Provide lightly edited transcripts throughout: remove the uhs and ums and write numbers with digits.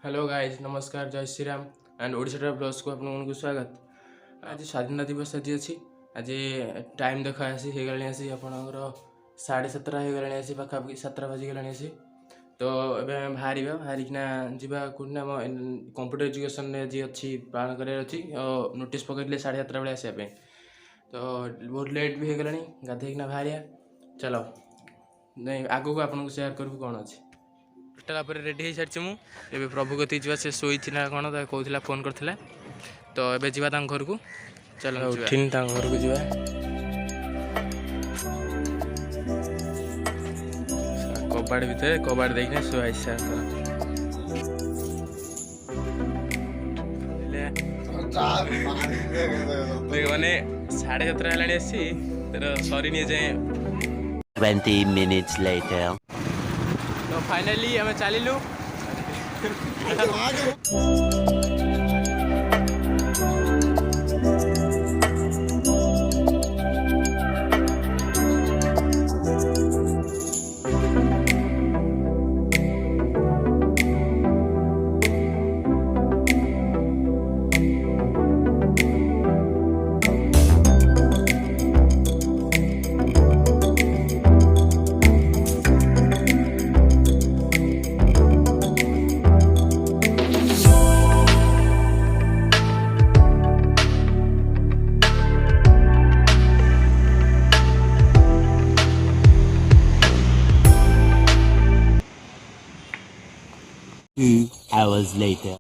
Hello guys नमस्कार जय Shri Ram and Odisha blogs को आपको स्वागत। आज स्वाधीनता दिवस आज अच्छी आज टाइम देखा आसी हो गला आसी आपणकर 7:30 हो गला आसी पाखापाखि 7 बाजिगला आसी। तो ये बाहर बाहरिकिना जावा कौन आम कंप्यूटर एजुकेशन जी अच्छी पालन कर नोटिस पकड़े 7:30 बेले आसापे। तो बहुत लेट भी हो गला गाधेकिना बाहर चलो नहीं आगू को आपको सेयार करूँ कौन अच्छी टोटाल रेडी हो सारी मुझे प्रभु कति जा से शोई कौन कहला फोन करता तो ये जा घर को चलो उठिन घर को जा कबाड़ भितर कबाड़ देखना शुआई मैंने 7:30 है आसी तेरा सरी नहीं जाए 20 minutes later. तो फाइनली हमें चलू Hours later.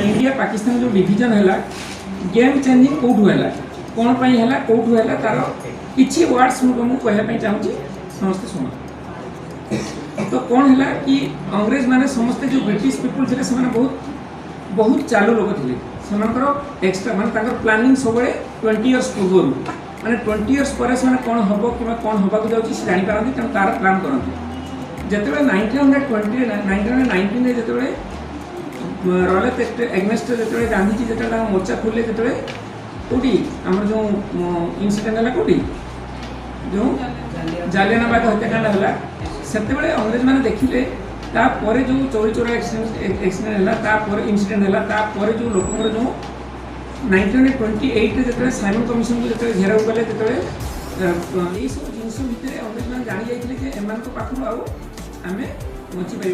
इंडिया पाकिस्तान जो डिवीजन है गेम चेंजिंग कौटू है कौन कौटू है तार किसी वर्ड्स मुझे कहना चाहूँगी समस्ते शुण। तो कौन है कि अंग्रेज माने समस्ते जो ब्रिटिश पीपुल थे से बहुत बहुत चालू लोग थे से एक्सट्रा माने प्लानिंग सब 20 इयर्स पूर्व माने 20 इयर्स पर से कौन हम कि कौन होगा जाऊँगी से जापारती तेणु तार प्लान करते जो 1919 जो रॉयल एग्नेस्ट जो गांधीजी जो मोर्चा खोले जो कौटी आम जो इनसीडेंट है कौटी जो जालियानाबाग हत्याकांड है से अंग्रेज मैंने देखिले तापर जो चोरी चोरा एक्सीडेंट है इनसीडेंट है जो लोक जो 1928 जो साइमन कमिशन को जो घेराव कले जो यही सब जिन भितर अंग्रेज मैंने जानी जाते एम पाखु आम बची पारे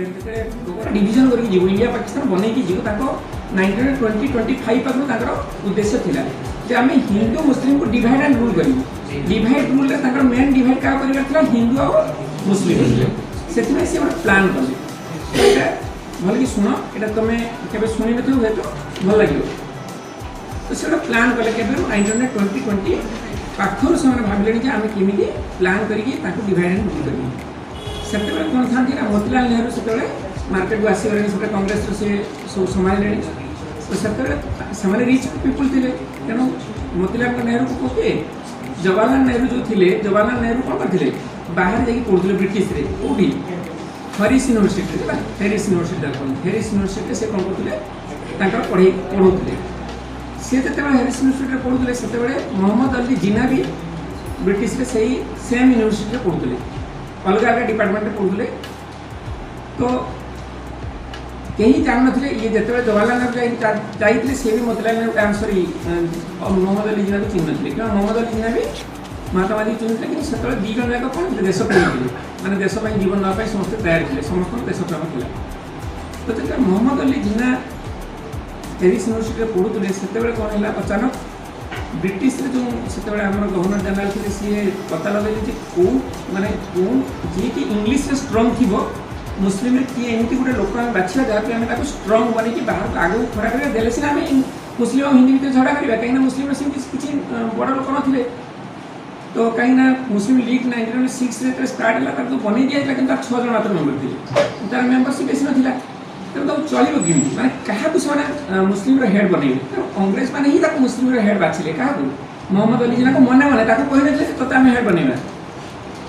डिविजन करके जीव इंडिया पाकिस्तान बनई जीव 1920-25 पाखु उद्देश्य थिला जे आम हिंदू मुस्लिम को डिवाइड एंड रूल करूँ डिवाइड रूल मेन डिवाइड क्या कर हिंदू और मुस्लिम से प्लान कले भल कि शुण ये तुम के शुणी नु हुए तो भल लगे तो से प्लान कले के 1920 पाखर से भाविले कि आम केमी प्लान करके डिवाइड एंड रूल करें से कौन था मोतीलाल नेहरू से मार्केट को आसगले कांग्रेस से सब संभाले तो से रिच पीपुल थे तेणु मोतीलाल नेहरू को कहे जवाहरलाल नेहरू जो थे जवाहरलाल नेहरू कौन करते बाहर जाकि पढ़ुले ब्रिटिश कौटी हरिश यूनिवर्सिटी हेरिस यूनिवर्सिटी से कौन करते पढ़ाऊे सी जो हेरिस यूनिवर्सिटी पढ़ुले से मोहम्मद अली जिना भी ब्रिटिश से सेम यूनिवर्सिटी पढ़ुले अलग अलग डिपार्टमेंट पढ़ुले। तो कहीं जान ना ये जो जवाहरलाल नेहरू जाते सी भी मोतीलाल नेहरू सॉरी मोहम्मद अली जिना को चिन्ह थे क्या मोहम्मद अली जिना भी महात्मा गांधी चिन्ह कि से दी जन जाक कौन देश प्रेमी थे मैंने देश जीवन नापी समस्त तैयार थे समस्त देश प्रेम था। तो जो मोहम्मद अली जिना हेरिस यूनिवर्सिटी पढ़ुले से कौन है अचानक ब्रिटिश जो से गवर्नर जनरल थे सी पता लगे कौ माने कौन जी कि इंग्लीश स्ट्रंग थी मुस्लिम किए एमती गोटे लोक बाछा जहाँकि आम स्ट्रंग बन बाहर को आगे खड़ा कर देले सीना मुस्लिम और हिंदी भितर झगड़ा करेंगे कहीं मुस्लिम किसी बड़ लोक ना तो कहीं मुस्लिम लीग 1906 स्टार्ट है तो बन दिया कि 6 जन मात्र मेम्बर थे तार मेम्बरशिप बेसी ना तेणु चलो कि मैंने क्या मुस्लिम हेड बनइबे तेणु अंग्रेज मैंने ही मुस्लिम हेड बाछिले क्या मोहम्मद अली जिना को मने मने कहले तोते आम हेड बनइबा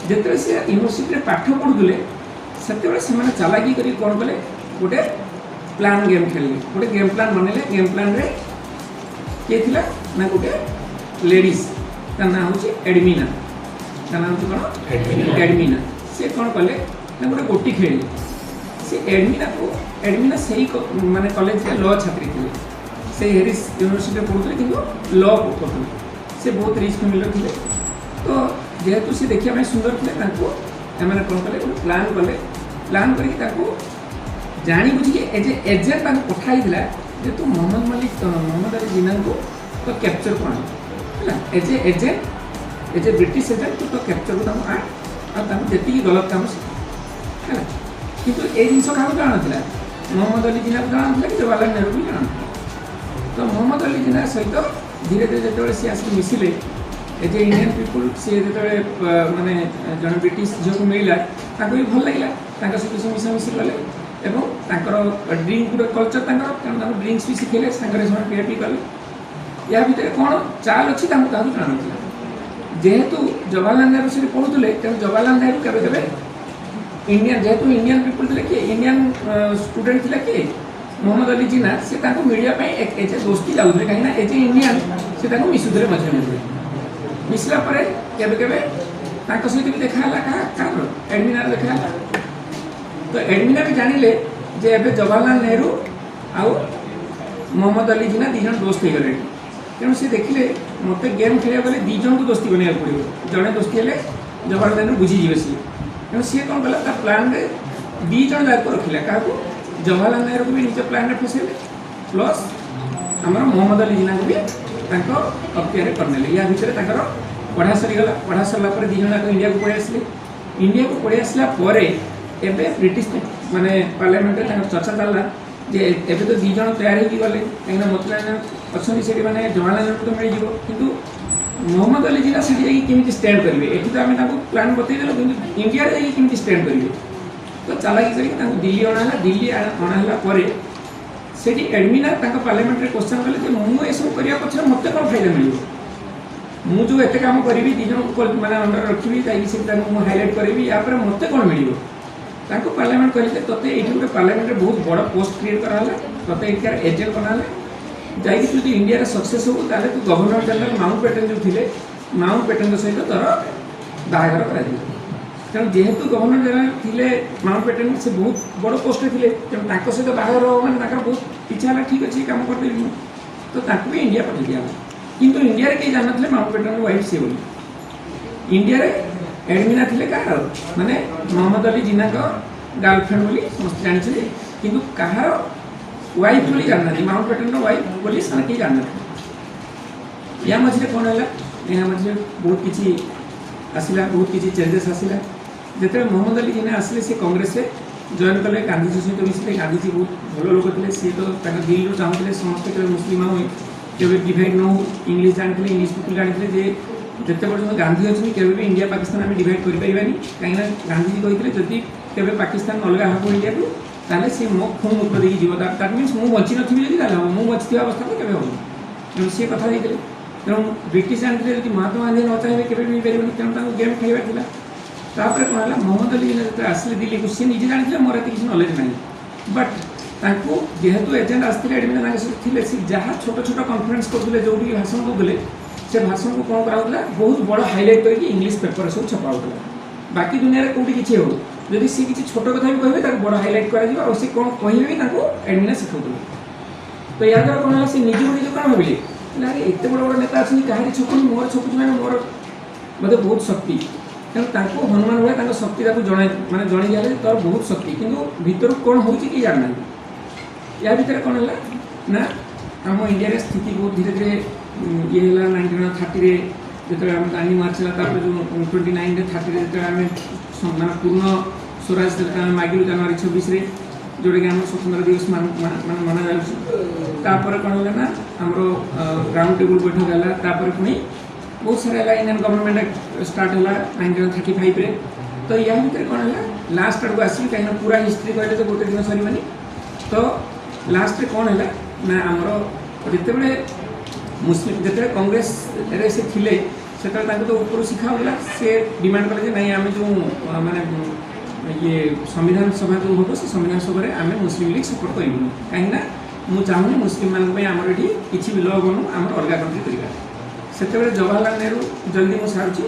जिते से यूनिवर्सिटी पाठ पढ़ुले से चालाकी कर कौन कले गोटे प्लान गेम खेलिले गोटे गेम प्लान बनैले गेम प्लान रे किए थिला ना गोटे लेडीज ता ना होची एडमिना ता ना होची कोन एडमिना से कोन कले ना गोटे गोटी खेलिले से एडमिना सही माने कॉलेज रे लॉ छात्री थिले से हेरिस यूनिवर्सिटी पढ़ुଥିଲେ किंतु लॉ पढ़ुଥିଲେ से बहुत रिच फैमिली थिले तो जेहेतु से देखिया में सुंदर थिले ताको एमाने कोन कले प्लान करके जानी बुझी कि एजेंट पठाई जे तू मोहम्मद मलिक मोहम्मद अली जिन्ना को तो कैप्चर कौन है एज ए ब्रिटिश एजेंट तो कैप्चर को जी गलत काम है किंतु ए जिन क्या जाना मोहम्मद अली जिन्ना को जाना कि जवाहरलाल नेहरू को जाना तो मोहम्मद अली जिन्ना सहित धीरे धीरे जो सी आसिक मिसिले एज ए इंडियन पीपुल सी जो माने जन ब्रिटिश झील को मिलला भी भल लगे सहित से मिसामिशी कले एवं ड्रिंक गुटे कल्चर कारण ड्रिंक्स भी शिखेले सांगे पीआ पी कले या भितर कौन चाल अच्छी क्या जाना जेहेतु जवाहरलाल नेहरू से पढ़ुले तेणु जवाहरलाल नेहरू केवे केवे इंडियन जेहेतु इंडियन पीपुल थे कि इंडियन स्टूडेंट थे कि मोहम्मद अली जिन्ना से मीडिया एज ए दोस्ती जाऊे कहीं एज ए इंडियन से मिशुले मझे मझे मिसला केवे केवे सहित भी देखा एडमिनार देखा तो एडमिना भी जानिले जे एबे जवाहरलाल नेहरू आउ मोहम्मद अली जिन्ना दी जन दोस्त हो गए तेणु से देखिले मत गेम खेल गले दी जन को दोस्ती बना पड़ो जड़े दोस्ती हेले जवाहरलाल नेहरू बुझीजे सी तेणु सी कौन कला प्लान रे दी जन दायित्व रखिला क्या जवाहरलाल नेहरू को भी निज प्लान में फसेले प्लस आम मोहम्मद अली जिन्ना को भी अख्तियार करने या भितर पढ़ा सरीगला पढ़ा सरला दी जन इंडिया को पड़े आसिले इंडिया को पड़े आसला एबे ब्रिटिश माने पार्लियामेंट चर्चा चलला जे एबे तो दी जन तैयार हो गले कहीं मोतीलाल अच्छा से माने जवाहरलाल नेहरू तो मिल जाव कि मोहम्मद अली जिन्ना से केमी स्टैंड करेंगे ये तो आम प्लान बतईदेल कि इंडिया केमी स्टैंड करेंगे तो चालाकी कर दिल्ली अणाला दिल्ली अणाला से एडमिना पार्लियामेंट में क्वेश्चन कले मुझे सब करने पक्ष मत कौन फायदा मिल मुझे एत काम करी दी जन मैंने अंडर रखी हाइलाइट करी या मत कौन मिल पार्लियामेंट कहते तोते ये गोटे पार्लियामेंट बहुत बड़ पोस्ट क्रिएट कराला तोते इनकार एजेंट बनाले जाकि तुझे इंडिया सक्सेस हो ताले तू गवर्नर जनरल माउंट पैटन जो थे माउंट पैटन सहित तोर बाहर कर तेणु जेहेतु गवर्नर जनरल थे माउंट पैटन से बहुत बड़ पोस्ट थे तेणु सहित बाहर मैंने बहुत इच्छा है ठीक अच्छे कम करदेवी तो भी इंडिया पठे दिया किंतु इंडिया कहीं जानते माउंट पैटन वाइफ सी बोली इंडिया एडमिना थे कहार माने मोहम्मद अली जिन्ना गर्लफ्रेंड बोली समस्त जानते किंतु कहार वाइफ बोली जानना माउंट पैटन वाइफ बोली से कहीं जानना या मझे कौन है या मझे बहुत किसी आसला बहुत किसी चेंजेस आसला जो मोहम्मद अली जिन्ना आसिले से कांग्रेस से जॉइन कले गांधीजी सहित मिसले गांधीजी बहुत भल लोक थे सी तो दिल्ली चाहूले समस्त के मुस्लिम हो डिवाइड न हो इंग्लीश जानते इंग्लीश पीपुल जानते जे जिते पर्यटन गांधी अच्छी केवे भी इंडिया पाकिस्तान आम डिवाइड करें कहीं गांधीजी कहते जदि केवे पाकिस्तान अलग हम इंडिया को ताले सी मो खून मुक्त देखिए जीव दैट मीन्स मुझे बची नी हम मुझे बची अवस्था में केवे हम तेणु सी कथा देते तेणु ब्रिटिश जानते जब महात्मा गांधी न चाहिए केवे मिल पारे तेणु गेम खेलवार तापर कौन है मोहम्मद अली जो आसिले दिल्ली को सी निजे जानते मोर एत किसी नॉलेज ना बट जेहेतु एजेंट आसते एडमिना थे सी जहाँ छोट छोट कन्फरेन्स करुले जो भाषण दूसरे से भाषण को कौन कराला बहुत बड़ हाइलाइट करके इंग्लिश पेपर सब छपाऊला बाकी दुनिया में कौटी किसी हो जदि सी किसी छोट कथा भी कहे बड़ हाइलाइट कर सी कौन कहे भी एडमिना शिखाऊले तो या द्वारा कौन है निज निज कौन भाविले अरे एत बड़ बड़ नेता अच्छी कहारी छकुनी मोर छकुची मैंने मोर मतलब बहुत शक्ति तेणु हनुमान भाई शक्ति जन मैंने जन दिया तोर बहुत शक्ति किंतु भीतर कौन हो जानना या भितर कौन है ना आम इंडिया स्थिति बहुत धीरे धीरे ये 1930 जो गांधी मार्च है जो 29 30 जो आम मैं पूर्ण स्वराज मागिलु जनवरी 26 जोटा कि आम स्वतंत्र दिवस मान मना जापर कौन है ना आमर राउंड टेबुल बैठक है पुणी बहुत सारा इंडियन गवर्नमेंट स्टार्ट है 1935 तो या भितर कौन है लास्ट आड़ को आसली कहीं पूरा हिस्ट्री कहले तो गोटे दिन सरवानी तो लास्ट कौन है ना आमर जिते मुस्लिम जिते कांग्रेस से थिले से तो ऊपर शिखा होगा से डिमांड कले नहीं आम जो माने ये संविधान सभा जो हम से संविधान सभा आम मुस्लिम लीग सपोर्ट करूँ कहीं मुझे चाहूनी मुस्लिम मानी आमर ये किसी भी ल बनू आम अलग कंट्री करवा से जवाहरलाल नेहरू जल्दी मुझे सारूँ जो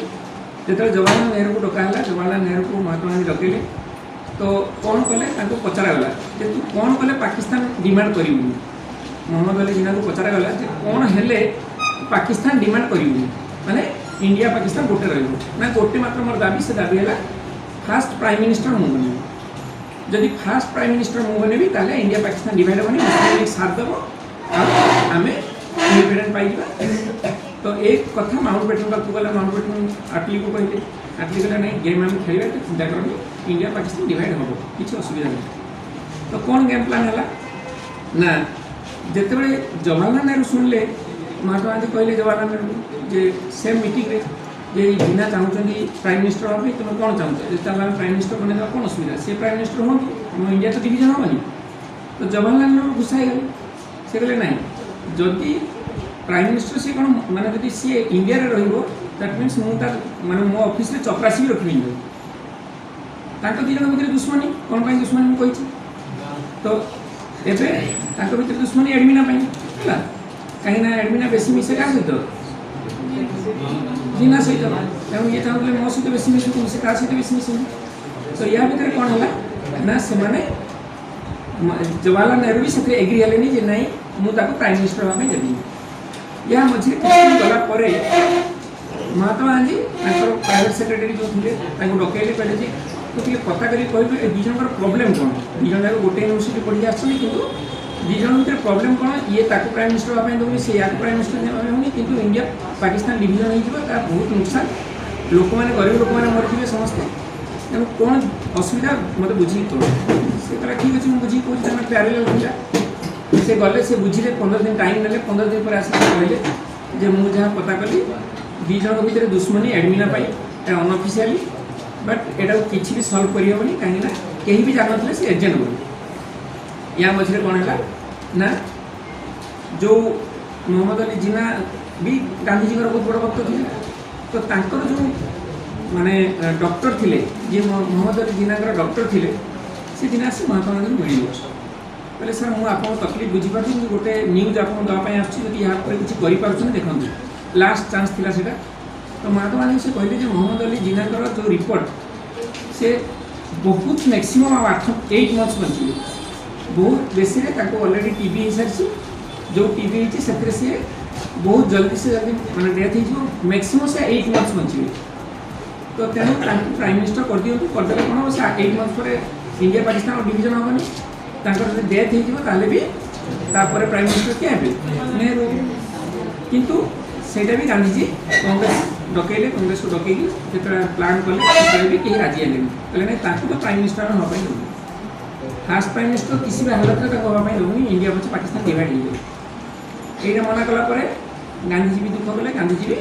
जवाहरलाल नेहरू को डकाला जवाहरलाल नेहरू को महात्मा गांधी डकैले तो कौन कले पचरागला जे तू कौन कले पाकिस्तान डिमांड करू मोहम्मद अली जिन्ना को पचरागला कौन हेले पाकिस्तान डिमांड करू माने इंडिया पाकिस्तान गोटे रहा गोटे मात्र मोर दाबी से दाबी है फास्ट प्राइम मिनिस्टर मु बन जदि फास्ट प्राइम मिनिस्टर मु बनेबी ताले इंडिया पाकिस्तान डिवाइड होनी मुस्लिम लीग साथ देव आम इंडिपेंडेंट पाइबा तो एक कथा माउंट बैटन पाक गला माउंट बैटन आटली को कहले आटली कहला नहीं गेम आम खेल चिंता करनी इंडिया पाकिस्तान डिवाइड हम किसी असुविधा नहीं तो कौन गेम प्लान है ना जिते जवाहरलाल नेहरू शुणिले महात्मा गांधी कहले जवाहरलाल नेहरू जे सेम मीटिंग रे जे जिना चाहते प्राइम मिनिस्टर हाँ तुम कौन चाहते प्राइम मिनिस्टर बने कौन असुविधा से प्राइम मिनिस्टर हूँ हम इंडिया तो डिविजन हेनी तो जवाहरलाल नेहरू घुसाई गले से कहले ना जदि प्राइम मिनिस्टर सी कौन माने जदि सी इंडिया रे रहिबो दैट मीन्स माने मो ऑफिस रे चपरासी भी रखी दी जन भितर दुश्मनी कौन पाई दुश्मनी मुझे तो एबे भितर दुश्मनी एडमिना है कहीं एडमिना बेसी मिसे क्या सहित जिना सहित तेणु ये चाहते मो सहित बेसी मिसु से क्या सहित बेसी मिसुनी तो या भितर कौन है ना से जवाहरलाल नेहरू भी से एग्री हेले जे नहीं मुझे प्राइम मिनिस्टर हाँपी देवी या मझे गला महात्मा गांधी प्राइवेट सेक्रेटरी जो थे डकैले कहले जे तो कथा करें कहे दुजन प्रोब्लेम कौन दुजन जाक गोटे यूनिवर्सिटी पढ़ी आसुनी कि दुजन भर प्रोब्लेम कौन ये प्राइम मिनिस्टर हाँपी दूनी से या प्राइम मिनिस्टर होनी कि इंडिया पाकिस्तान डिविजन हो बहुत नुकसान लोक मैंने गरीब लोक मैंने मरी समस्ते तेणु कौन असुविधा मत बुझी कह से कहला ठीक अच्छे मुझे बुझी कह प्यारेल था से गले से बुझे 15 दिन टाइम ना 15 दिन पर आस कहले मुझे जहाँ पता कली दुज भितर दुश्मनी एडमिना पाई अनअफिशियाली बट एटा किसी भी सल्व करहबनी कहीं कहीं भी जानते से एजेंट बोली या मझे कौन है ना जो मोहम्मद अली जिन्ना भी गांधीजी बहुत बड़ भक्त थे तो तांकर जो माने डॉक्टर थिले जे मोहम्मद अली जिन्ना डॉक्टर थिले से दिन आसी महात्मा गांधी मिल कहले सर मुझे आप तकलीफ बुझीपार गोटे न्यूज आप देवाई आदि यहाँ किसी कर देखते लास्ट चांस थिला सेटा तो महात्मा गांधी से कहले मोहम्मद अली जिन्ना जो रिपोर्ट से बहुत मैक्सिमम 8 मंथ्स बचे बहुत बेसी अलरेडी टीबी हो सारी जो टीबी होती से बहुत जल्दी से जल्दी मैंने डेथ हो मैक्सिमम से 8 मंथ्स बचे तो तेणु प्राइम मिनिस्टर कर दिखाँ करदे कौन से 8 मंथ्स पर इंडिया पाकिस्तान और डिविजन हेनी डेथ हो भी प्राइम मिनिस्टर क्या नेहरू किंतु सेटा भी गांधीजी कांग्रेस डकैले कांग्रेस को डकैली जो प्लान कले भी कहीं राजी हेले कहले ना तो प्राइम मिनिस्टर हाँपाई दूँ फास्ट प्राइम मिनिस्टर किसी भी हालत में हाँपाई दूनी इंडिया पचे पाकिस्तान डिवाइड हो ये मना कलापर गांधीजी भी दुख कले गांधीजी भी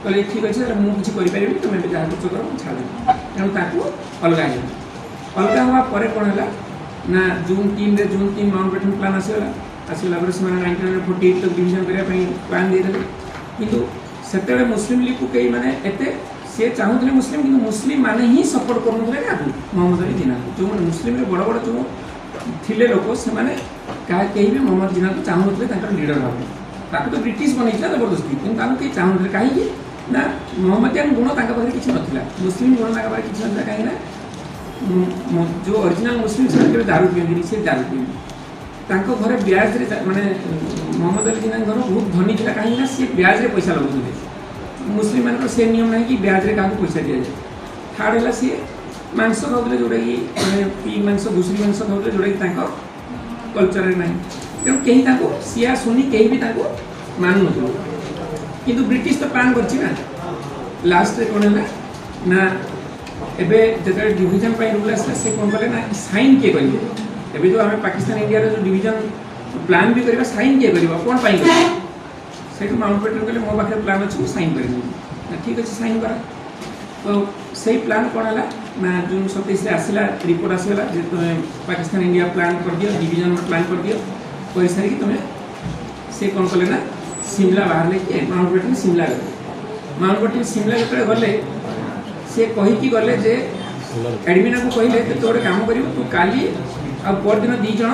कहले ठीक अच्छे मुझे किसी तुम जहाँ कुछ कर छाड़ तेणु अलग अलग हवा कौन है ना जून 3 माउंट बैटन प्लान आसगला पर 1948 तक डिविजन करने प्लान देदेले किंतु से मुस्लिम लीग को कई माने एते से चाहूले मुस्लिम कि मुस्लिम माने ही सपोर्ट करूँ मोहम्मद अली जिन्ना जो मैंने मुस्लिम बड़ बड़ जो थिले लोक से कहीं भी मोहम्मद जिन्ना को चाहूले लीडर भाव तो ब्रिटिश बनई जबरदस्ती कि कहीं चाहूले कहीं ना मोहम्मदियान गुण पाखे किसी नाला मुस्लिम गुण पाखे किसी ना कहीं जो ओरिजिनल मुस्लिम से दारू पीती से दारू पीती घरे ब्याज माने मोहम्मद अली जिन्ना घर बहुत धनी था कहीं सी ब्याज रे पैसा लगुते मुस्लिम मान से नियम ना कि ब्याज रे क्या पैसा दि जाए थर्ड है सी मांस खाऊे जोटा कि पी मांस घुसरी मांस खाऊे जोटा कि कल्चर ना तेणु कहीं सिया शुनि कहीं भी मानु कि ब्रिटिश तो प्लान कर लास्ट कौन है ना एवं जो डिविजन रूल आसा से कौन कले ना साइन किए करेंगे एवं जो आम पाकिस्तान इंडिया जो डिविजन प्लान भी करवा साइन किए कर कौन से माउंट बैटन कहले मो पाखे प्लान अच्छे साइन कर ठीक अच्छे साइन करा तो सही प्लान कौन है ना जून 27 आसला रिपोर्ट आसगला तुम पाकिस्तान इंडिया प्लान कर दियो डिविजन प्लान कर दियो कर सारी तुम्हें से कौन कले ना शिमला बाहर लेके माउंट बैटन शिमला गले माउंट बैटन शिमला जो गले सी कहीकि गले जे एडमिना को कहले तो गोटे काम कर तू काली दिन 2 जन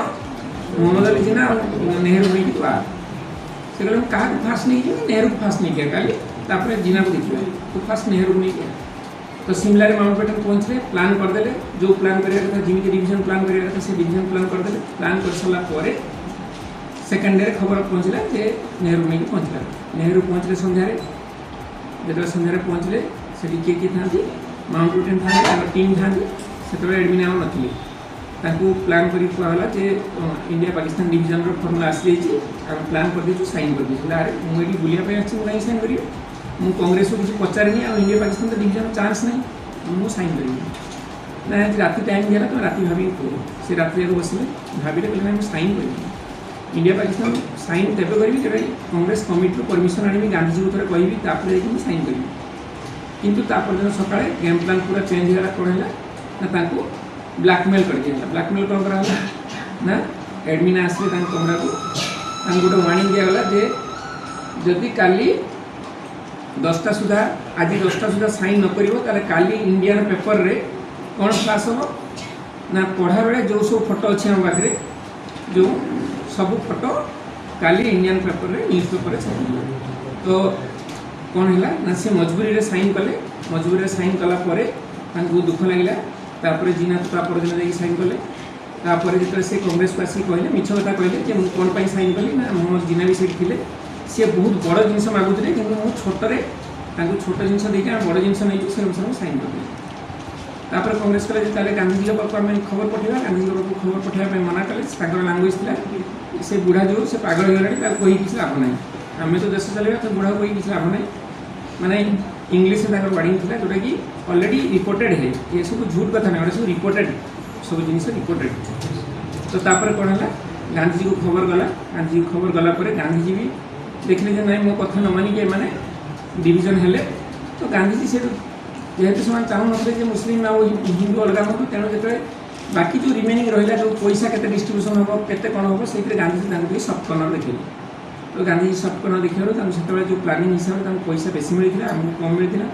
मोहम्मद अली जिना नेहरू नहीं तू आ से कहले क्या फास्ट नहीं कि नेहरू को फास्ट नहीं किया काली जिना को देखिए तू फास्ट नेहरू को नहीं किया तो शिमला रे माउंटबेटन पहुँचले प्लान करदे जो प्लान करा था जिमी डिविजन प्लान करा था से डिविजन प्लान करदे प्लान कर सारा पर सेकेंड डे खबर पहुँचला जे नेहरू नहीं पहुँचला नेहरू पहुँचले संध्यारे जो संध्यारे पहुँचले से किए किए था माउंटबेटन था टीम था से एडमिन आम नी प्लान कर कहला जे इंडिया पाकिस्तान डिविजन फर्मुला आसी जाइए प्लान कर देचु साइन कर देचु अरे मुझे बुलापी अच्छी कहीं साइन करी मु कांग्रेस को किसी पचारिनी आ इंडिया पाकिस्तान तो डिविजन चांस नहीं मुझे साइन करी ना राति टाइम दिया तो राति भाभी से राति जाक बसले भाविले कहले ना साइन करी इंडिया पाकिस्तान साइन तेज करी जब कांग्रेस कमिटी परमिशन आनी गांधीजी को थोड़े कहि साइन करी किंतु दिन सकाଳେ गेम प्लान पूरा चेंज होगा कौन है ना ब्लैकमेल कर दिया ब्लैकमेल कौन करा ना एडमिन आसले कमरा को गोटे वार्निंग दिगला जे जदि काली 10टा सुधा आज 10टा सुधा साइन न करें काली इंडियन पेपर रे कौन क्लास हम ना पढ़ा बेले जो सब फोटो अच्छे हम पाखे जो सब फोटो काली इंडियन पेपर रे न्यूज पेपर छापी तो कौन है ना से मजबूरी रे साइन कले मजबूरी रे साइन कला परे बहुत दुख लगे तापर जिना तो दिन जाकि साइन कले तापर जो से कांग्रेस को आसिक कहले मिछ कथा कहले कि कौन पर साइन कली ना मोहम्मद जिना भी सीट थे सी बहुत बड़ जिन मागुते कि छोटे छोट जिन बड़ जिन नहीं से अनुसार साइन कर कांग्रेस कले ताले गांधीजी पाक आम खबर पठेगा गांधीजी पाक खबर पठाइबा मना कले लांगुएज था से बुढ़ा जो से पागल होगा कही किसी लाभ ना आम तो देश चलवा तो बुढ़ा कही किसी लाभ ना माने इंग्लीश में वार्डिंग था जोटा कि ऑलरेडी रिपोर्टेड है ये सब झूठ कथा ना सब रिपोर्टेड सब जिन रिपोर्टेड तो तापर कौन है गांधीजी को खबर गला गांधीजी को खबर गला पर गांधीजी भी देखले जे नहीं मो कथा न मानिक माने डिविजन हेले तो गांधीजी से जेहेतु से चाहून मुस्लिम आ हिंदू अलग हम तेणु जो बाकी जो रिमेनिंग रहा जो पैसा के डिस्ट्रीब्यूशन हम के कौन हम से गांधीजी सफ्ट कर्नर देखिए तो गांधीजी सफ्ट कर्नर देखा से जो प्लानिंग हिसाब से पैसा बेसी मिलता आमको कम मिलता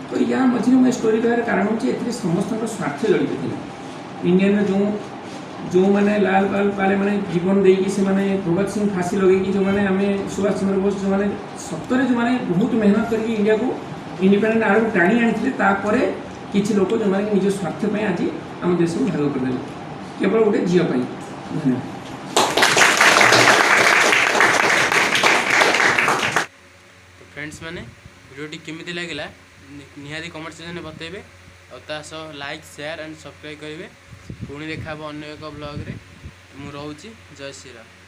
तो या मझे मुझे स्टोरी कहर कारण हूँ समस्त स्वार्थ जड़ित थे इंडियन जो जो मैंने लाल बाल पाले मैंने जीवन देकी से मैंने भगत सिंह फांसी लगे जो मैंने आम सुभाष चंद्र बोस जो मैंने सप्तरे जो मैंने बहुत मेहनत करके इंडिया को इंडिपेंडेंट आड़ को टाणी आनी किसी लोग जो मैंने निज स्वार्थ आज आम देश को भाग करदे केवल गोटे झीपाई धन्यवाद। तो फ्रेंड्स मैंने वीडियोटी केमिति लगिला निहाती कमेंट सेक्शन में बतेबे और लाइक शेयर एंड सब्सक्राइब करेंगे पुणी देखा अन्य एक ब्लॉग रे मु रहूची जय श्री राम।